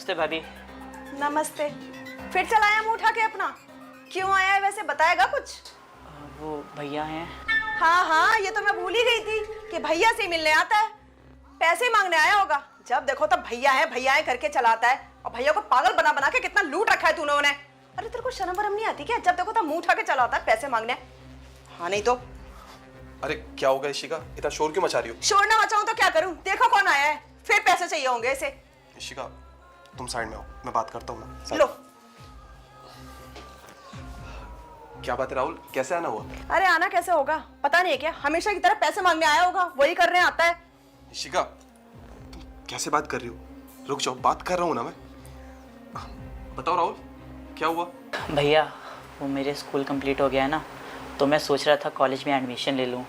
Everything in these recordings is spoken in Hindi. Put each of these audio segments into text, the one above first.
नमस्ते भाभी। नमस्ते। फिर चल आया मुंह उठा के अपना? क्यों आया है वैसे, बताएगा कुछ? वो भैया हैं। हाँ हाँ, ये तो मैं भूल ही गई थी कि भैया से मिलने आता है। पैसे मांगने आया होगा। जब देखो तब भैया है करके चलाता है। और भैया को पागल बना बना के कितना लूट रखा है तूने उन्हें। अरे तेरे को शर्म वरम नहीं आती क्या? जब देखो तब मुंह उठा के चला आता है पैसे मांगने। हाँ नहीं तो। अरे क्या होगा इशिका, इतना शोर क्यों मचा रही हो? शोर ना मचाऊं तो क्या करूं? देखो कौन आया है। फिर पैसे चाहिए होंगे इसे। इशिका तुम साइड में आओ, मैं बात करता हूँ ना। लो। क्या बात है राहुल, कैसे आना हुआ? अरे आना कैसे होगा, पता नहीं है क्या? हमेशा की तरह पैसे मांगने आया होगा, वही करने आता है। इशिका तुम कैसे बात कर रही हो? रुक जाओ, बात कर रहा हूँ ना मैं। बताओ राहुल, क्या हुआ? भैया वो मेरे स्कूल कंप्लीट हो गया है ना, तो मैं सोच रहा था कॉलेज में एडमिशन ले लूँ।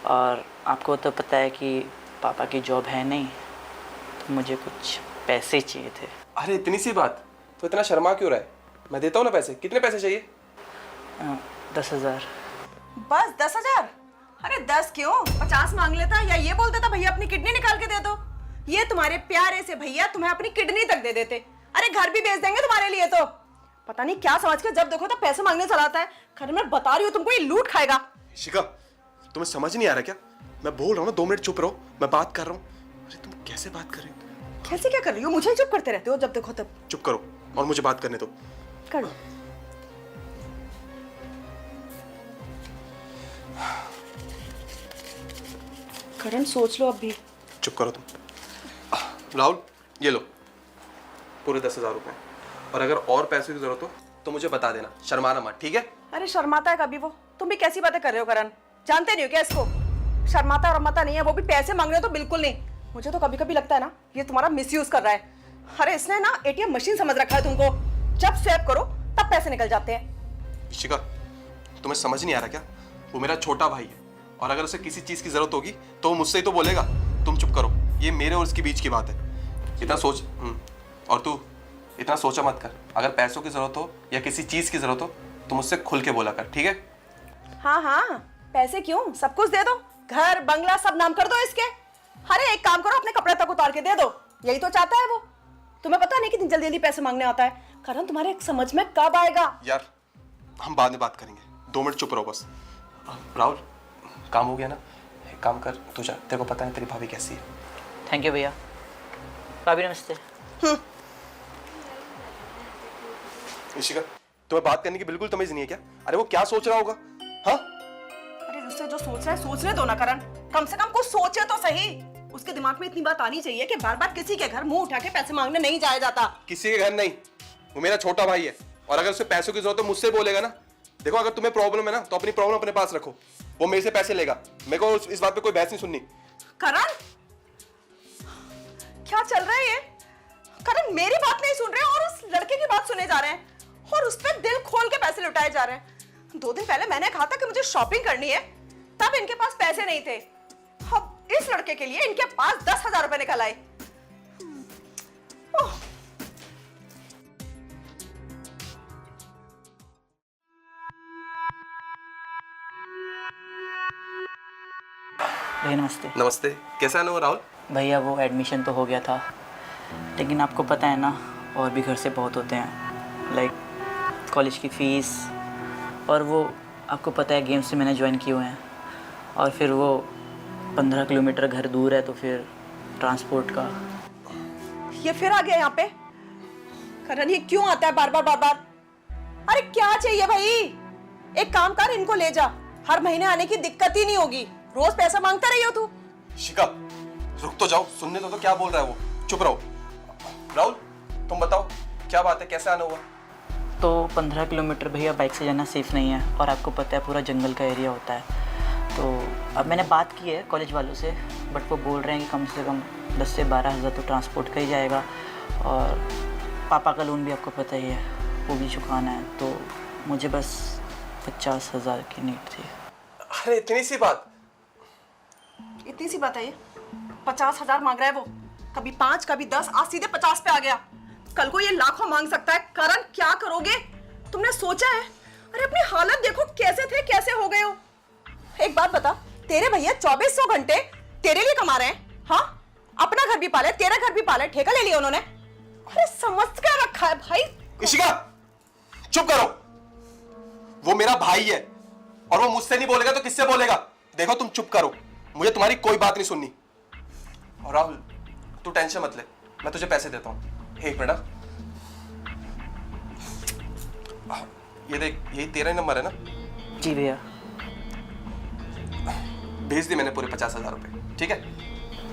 और आपको तो पता है कि पापा की जॉब है नहीं, तो मुझे कुछ पैसे चाहिए थे। अरे इतनी सी बात, तो इतना शर्मा क्यों रहा है? मैं देता हूँ ना पैसे। कितने पैसे चाहिए? 10,000। बस 10,000? अरे 10 क्यों, 50 मांग लेता या ये बोल देता भैया अपनी किडनी निकाल के दे दो। ये तुम्हारे प्यारे से भैया तुम्हें अपनी किडनी तक दे देते। अरे घर भी बेच देंगे तुम्हारे लिए। तो पता नहीं क्या समझ के जब देखो तो पैसे मांगने चलाता है। खैर मैं बता रही हूँ तुमको, ये लूट खाएगा। इशिका तुम्हें समझ नहीं आ रहा क्या? मैं बोल रहा हूँ ना, 2 मिनट चुप रहो, मैं बात कर रहा हूँ। अरे तुम कैसे बात कर रही हो? कैसे क्या कर रही हो? मुझे ही चुप करते रहते हो जब देखो तब। चुप करो और मुझे बात करने दो। कर लो। करण सोच लो अब भी। चुप करो तुम। राहुल ये लो पूरे 10,000 रुपए, और अगर और पैसे की जरूरत हो तो मुझे बता देना, शर्माना मत, ठीक है? अरे शर्माता है कभी वो? तुम भी कैसी बातें कर रहे हो करण? जानते नहीं हो क्या इसको? शर्माता और रमाता नहीं है, वो भी पैसे मांग रहे हो तो बिल्कुल नहीं। मुझे तो कभी कभी लगता है ना ये तुम्हारा मिसयूज कर रहा है। अरे इसने ना एटीएम मशीन समझ रखा है तुमको। जब स्वैप करो तब पैसे निकल जाते हैं। इशिका तुम्हें समझ नहीं आ रहा क्या? वो मेरा छोटा भाई है, और अगर उसे किसी चीज की जरूरत होगी तो वो मुझसे ही तो बोलेगा। तुम चुप करो, ये मेरे और उसके बीच की बात है। इतना सोच और तू इतना सोचा मत कर। अगर पैसों की जरूरत हो या किसी चीज की जरूरत हो तो मुझसे खुल के बोला कर, ठीक है? हाँ हाँ, पैसे क्यों, सब कुछ दे दो। घर बंगला सब नाम कर दो इसके। अरे एक काम करो, अपने कपड़े तक उतार के दे दो। यही तो चाहता है वो। तुम्हें पता नहीं कितनी जल्दी जल्दी पैसे मांगने आता है। करण तुम्हारे समझ में कब आएगा? यार हम बाद में बात करेंगे, 2 मिनट चुप रहो बस। राहुल काम हो गया ना, एक काम कर तू जा, तेरे को पता है तेरी भाभी कैसी है। थैंक यू भैया। भाभी नमस्ते। इशिका तुम्हें बात करने की बिल्कुल तमीज नहीं है क्या? अरे वो क्या सोच रहा होगा? हाँ अरे उससे जो सोच रहा है सोचने दो ना करण, कम से कम कुछ सोचे तो सही। उसके दिमाग में इतनी बात आनी चाहिए कि बार बार किसी के घर मुंह उठा के पैसे मांगने नहीं जाया जाता। किसी के घर नहीं, वो मेरा छोटा भाई है, और अगर उसे पैसों की जरूरत है मुझसे बोलेगा ना। देखो अगर तुम्हें प्रॉब्लम है ना तो अपनी प्रॉब्लम अपने पास रखो। वो मेरे से पैसे लेगा, मेरे को इस बात पे कोई बहस नहीं सुननी। करण क्या चल रहा है ये? करण मेरी बात नहीं सुन रहे और उस लड़के की बात सुने जा रहे हैं, और उस पर दिल खोल के पैसे लुटाए जा रहे हैं। 2 दिन पहले मैंने कहा था कि मुझे शॉपिंग करनी है, तब इनके पास पैसे नहीं थे। अब इस लड़के के लिए इनके पास 10,000 रुपए निकल आए। भैया नमस्ते। नमस्ते, कैसा है ना राहुल? भैया वो एडमिशन तो हो गया था, लेकिन आपको पता है ना और भी घर से बहुत होते हैं, लाइक कॉलेज की फ़ीस, और वो आपको पता है गेम्स से मैंने ज्वाइन किए हुए हैं, और फिर वो 15 किलोमीटर घर दूर है, तो फिर ट्रांसपोर्ट का। ये फिर आ गया यहाँ पे। करण ये क्यों आता है बार बार बार बार? अरे क्या चाहिए भाई? एक काम कर, इनको ले जा, हर महीने आने की दिक्कत ही नहीं होगी। रोज पैसा मांगता रही हो तू। शिका रुक तो जाओ, सुनने तो क्या बोल रहा है वो। चुप रहो। राहुल तुम बताओ क्या बात है, कैसे आना हुआ? तो 15 किलोमीटर भैया बाइक से जाना सेफ़ नहीं है, और आपको पता है पूरा जंगल का एरिया होता है। तो अब मैंने बात की है कॉलेज वालों से, बट वो बोल रहे हैं कि कम से कम 10 से 12 हज़ार तो ट्रांसपोर्ट का ही जाएगा, और पापा का लोन भी आपको पता ही है, वो भी चुकाना है। तो मुझे बस 50,000 की नीड थी। अरे इतनी सी बात? इतनी सी बात है ये? 50,000 मांग रहा है वो। कभी 5 कभी 10, आज सीधे 50 पे आ गया। कल को ये लाखों मांग सकता है। करण क्या करोगे? तुमने सोचा है? अरे अपनी हालत देखो, कैसे थे कैसे हो गए हो। एक बात बता, तेरे भैया 2400 घंटे तेरे लिए कमा रहे हैं। हाँ, अपना घर भी पाले, तेरा घर भी पाले, ठेका ले लिया उन्होंने। अरे समझ क्या रखा है भाई? इशिका, चुप करो। वो मेरा भाई है और वो मुझसे नहीं बोलेगा तो किससे बोलेगा? देखो तुम चुप करो, मुझे तुम्हारी कोई बात नहीं सुननी। और राहुल, तू टेंशन मत ले, मैं तुझे पैसे देता हूँ। एक मिनट, ये देख, यही तेरा ही नंबर है ना? जी भैया। भेज दी मैंने पूरे 50,000 रुपये, ठीक है?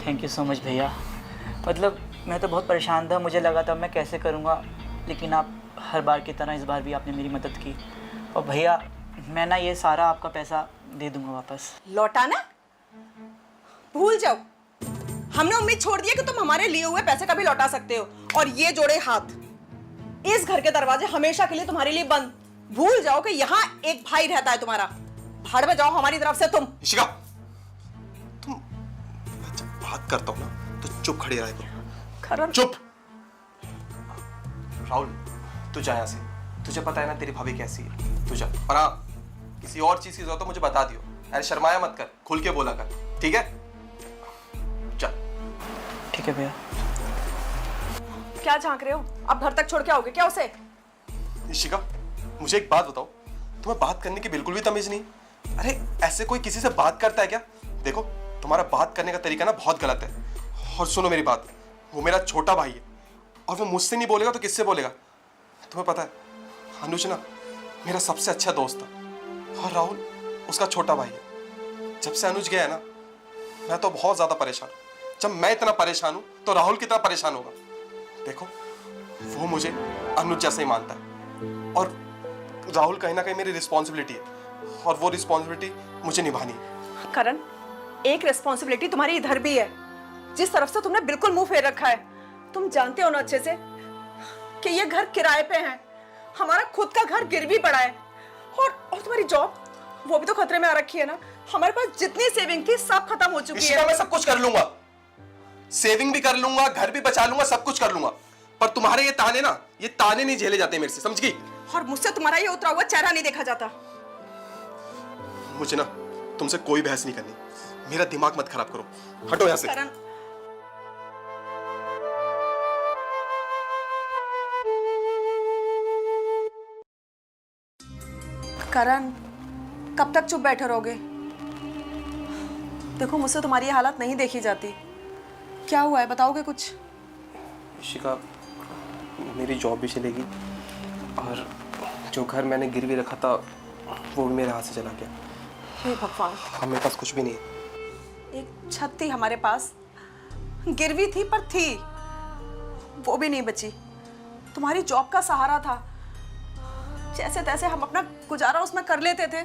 थैंक यू सो मच भैया। मतलब मैं तो बहुत परेशान था, मुझे लगा था मैं कैसे करूँगा, लेकिन आप हर बार की तरह इस बार भी आपने मेरी मदद की। और भैया मैं ना ये सारा आपका पैसा दे दूँगा वापस। लौटाना भूल जाओ। हमने उम्मीद छोड़ दी है कि तुम हमारे लिए हुए पैसे कभी लौटा सकते हो। और ये जोड़े हाथ, इस घर के दरवाजे हमेशा के लिए तुम्हारे लिए बंद। भूल जाओ कि यहाँ एक भाई रहता है तुम्हारा। भाड़ में जाओ हमारी तरफ से तुम। इशिका, तुम, मैं जब बात करता हूँ ना तो चुप खड़ी रहा करो। करण, चुप। राहुल, तू जा यहाँ से। तुझे पता है ना तेरी भाभी कैसी है, तू जा। और हाँ, किसी और चीज की जरूरत हो मुझे बता दियो। अरे शर्माया मत कर, खुल के बोला कर, ठीक है? जा। ठीक है भैया। क्या झांक रहे हो? अब घर तक छोड़ के आओगे क्या उसे? इशिका, मुझे एक बात बताओ, तुम्हें बात करने की बिल्कुल भी तमीज नहीं? अरे ऐसे कोई किसी से बात करता है क्या? देखो, तुम्हारा बात करने का तरीका ना बहुत गलत है। और सुनो मेरी बात, वो मेरा छोटा भाई है और वो मुझसे नहीं बोलेगा तो किससे बोलेगा? तुम्हें पता है, अनुज ना मेरा सबसे अच्छा दोस्त था और राहुल उसका छोटा भाई है। जब से अनुज गया है ना, मैं तो बहुत ज्यादा परेशान। जब मैं इतना परेशान हूं तो राहुल कितना परेशान होगा? देखो, वो मुझे अनुज जैसा ही मानता है और राहुल कहीं ना कहीं मेरी रिस्पॉन्सिबिलिटी है और वो रिस्पॉन्सिबिलिटी मुझे निभानी है। करण, एक रिस्पॉन्सिबिलिटी तुम्हारी इधर भी है, जिस तरफ से तुमने बिल्कुल मुंह फेर रखा है। तुम जानते हो ना अच्छे से कि ये घर किराए पे है। हमारा खुद का घर गिरवी पड़ा है और तुम्हारी जॉब, वो भी तो खतरे में आ रखी है ना। हमारे पास जितनी सेविंग थी सब खत्म हो चुकी है। मैं सब कुछ कर लूंगा, सेविंग भी कर लूंगा, घर भी बचा लूंगा, सब कुछ कर लूंगा, पर तुम्हारे ये ताने ना, ये ताने नहीं झेले जाते मेरे से, समझ गई? और मुझसे तुम्हारा ये उतरा हुआ चेहरा नहीं देखा जाता। मुझे ना तुमसे कोई बहस नहीं करनी। मेरा दिमाग मत खराब करो, हटो यहाँ से। करण, करण, कब तक चुप बैठे रहोगे? देखो, मुझसे तुम्हारी ये हालत नहीं देखी जाती। क्या हुआ है, बताओगे कुछ? इशिका, मेरी जॉब भी चलेगी और जो घर मैंने गिरवी रखा था वो भी मेरे हाथ से चला गया। हे भगवान, अब मेरे पास कुछ भी नहीं है। एक छत थी हमारे पास, गिरवी थी पर थी, वो भी नहीं बची। तुम्हारी जॉब का सहारा था, जैसे तैसे हम अपना गुजारा उसमें कर लेते थे,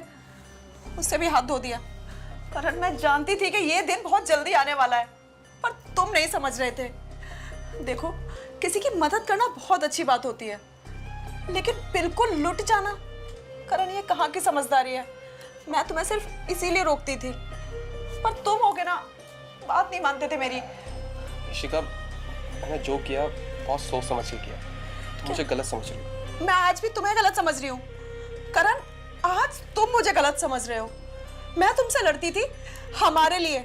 उससे भी हाथ धो दिया। करण, मैं जानती थी कि ये दिन बहुत जल्दी आने वाला है, पर तुम नहीं समझ रहे थे। देखो, किसी की मदद करना बहुत अच्छी बात होती है, लेकिन बिल्कुल लुट जाना, करण, ये कहाँ की समझदारी है? मैं तुम्हें सिर्फ इसीलिए रोकती थी, पर तुम होगे ना, बात नहीं मानते थे मेरी। इशिका, मैंने जो किया बहुत सोच समझ के किया, तुम मुझे गलत समझ रही हो। मैं आज भी तुम्हें गलत समझ रही हूँ करण, आज तुम मुझे गलत समझ रहे हो। मैं तुमसे लड़ती थी हमारे लिए।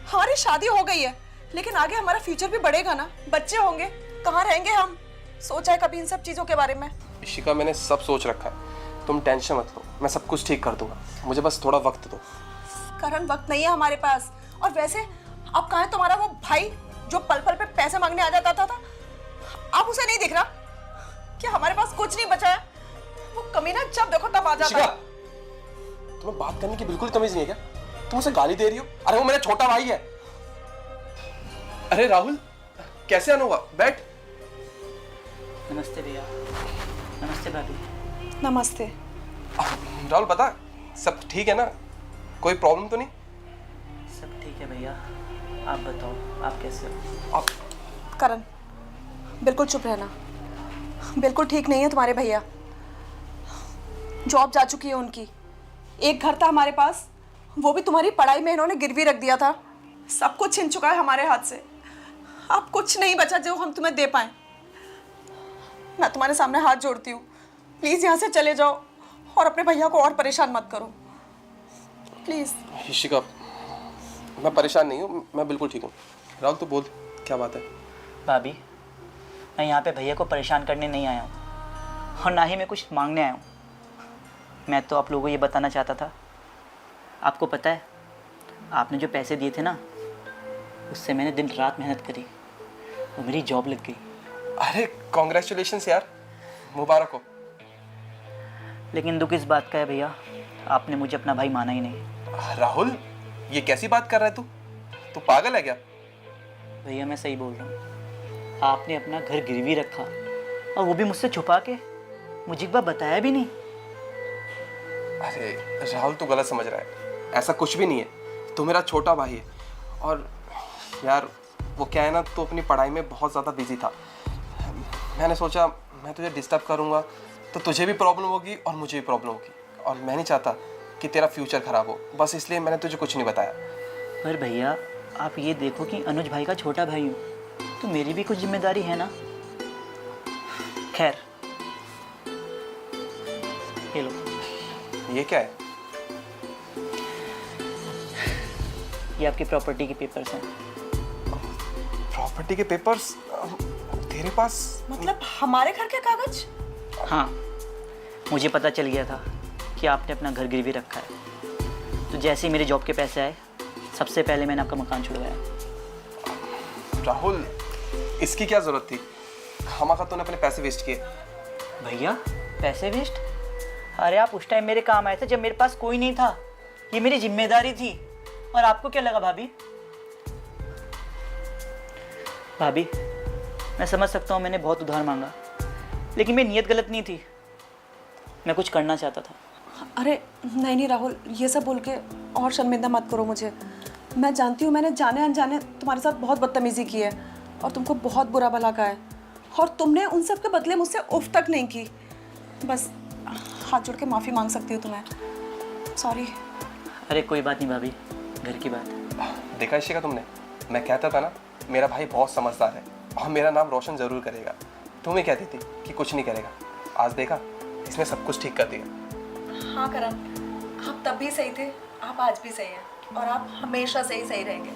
हमारी शादी हो गई है, लेकिन आगे हमारा फ्यूचर भी बढ़ेगा ना, बच्चे होंगे, कहाँ रहेंगे हम? सोचा है कभी इन सब चीजों के बारे में? इशिका, मैंने सब सोच रखा है, तुम टेंशन मत लो, मैं सब कुछ ठीक कर दूंगा, मुझे बस थोड़ा वक्त दो। करण, वक्त नहीं है हमारे पास। और वैसे अब कहाँ है तुम्हारा वो भाई जो पल पल पे पैसे मांगने आ जाता था? अब उसे नहीं दिख रहा कि हमारे पास कुछ नहीं बचा है? वो कमीना जब देखो तब आ जाता है। तुम्हें बात करने की बिल्कुल तमीज नहीं है क्या? तुम उसे गाली दे रही हो? अरे वो मेरा छोटा भाई है। अरे राहुल, कैसे आना हुआ? बैठ। नमस्ते भैया। नमस्ते भाभी। नमस्ते। राहुल, बता, सब ठीक है ना? कोई प्रॉब्लम तो नहीं? सब ठीक है भैया, आप बताओ आप कैसे हो? आप करण, बिल्कुल चुप रहना। बिल्कुल ठीक नहीं है तुम्हारे भैया। जॉब जा चुकी है उनकी, एक घर था हमारे पास, वो भी तुम्हारी पढ़ाई में इन्होंने गिरवी रख दिया था। सब कुछ छिन चुका है हमारे हाथ से। अब कुछ नहीं बचा जो हम तुम्हें दे पाए। मैं तुम्हारे सामने हाथ जोड़ती हूँ, प्लीज यहाँ से चले जाओ और अपने भैया को और परेशान मत करो, प्लीज। इशिका, मैं परेशान नहीं हूँ, मैं बिल्कुल ठीक हूँ। राहुल, तो बोल, क्या बात है? भाभी, मैं यहाँ पे भैया को परेशान करने नहीं आया हूँ और ना ही मैं कुछ मांगने आया हूँ। मैं तो आप लोगों को ये बताना चाहता था, आपको पता है आपने जो पैसे दिए थे ना, उससे मैंने दिन रात मेहनत करी और मेरी जॉब लग गई। अरे कॉन्ग्रेचुलेशंस यार, मुबारक हो। लेकिन दुख इस बात का है भैया, आपने मुझे अपना भाई माना ही नहीं। राहुल, ये कैसी बात कर रहा है तू पागल है क्या? भैया मैं सही बोल रहा हूँ, आपने अपना घर गिरवी रखा और वो भी मुझसे छुपा के, मुझे एक बार बताया भी नहीं। अरे राहुल, तू गलत समझ रहा है, ऐसा कुछ भी नहीं है। तू मेरा छोटा भाई है और यार वो क्या है ना, तू अपनी पढ़ाई में बहुत ज़्यादा बिजी था। मैंने सोचा मैं तुझे डिस्टर्ब करूँगा तो तुझे भी प्रॉब्लम होगी और मुझे भी प्रॉब्लम होगी, और मैं नहीं चाहता कि तेरा फ्यूचर ख़राब हो, बस इसलिए मैंने तुझे कुछ नहीं बताया। पर भैया आप ये देखो कि अनुज भाई का छोटा भाई हूँ, तो मेरी भी कुछ जिम्मेदारी है ना। खैर, ये लो, ये क्या है? ये आपकी प्रॉपर्टी के पेपर्स हैं। प्रॉपर्टी के पेपर्स तेरे पास? मतलब हमारे घर के कागज? हाँ, मुझे पता चल गया था कि आपने अपना घर गिरवी रखा है, तो जैसे ही मेरे जॉब के पैसे आए, सबसे पहले मैंने आपका मकान छुड़वाया। राहुल, इसकी क्या ज़रूरत थी? खामखा तूने अपने पैसे वेस्ट किए। भैया पैसे वेस्ट? अरे आप उस टाइम मेरे काम आए थे जब मेरे पास कोई नहीं था, ये मेरी जिम्मेदारी थी। और आपको क्या लगा भाभी? भाभी मैं समझ सकता हूँ मैंने बहुत उधार मांगा, लेकिन मेरी नीयत गलत नहीं थी, मैं कुछ करना चाहता था। अरे नहीं नहीं राहुल, ये सब बोल के और शर्मिंदा मत करो मुझे। मैं जानती हूँ मैंने जाने अनजाने तुम्हारे साथ बहुत बदतमीजी की है और तुमको बहुत बुरा भला कहा है, और तुमने उन सब के बदले मुझसे उफ तक नहीं की। बस हाथ जोड़ के माफ़ी मांग सकती हूँ तुम्हें, सॉरी। अरे कोई बात नहीं भाभी, घर की बात है। देखा इशिका तुमने, मैं कहता था ना मेरा भाई बहुत समझदार है और मेरा नाम रोशन ज़रूर करेगा। तुम ही कहती थी कि कुछ नहीं करेगा, आज देखा इसने सब कुछ ठीक कर दिया। हाँ करण, आप तब भी सही थे, आप आज भी सही हैं और आप हमेशा सही रहेंगे।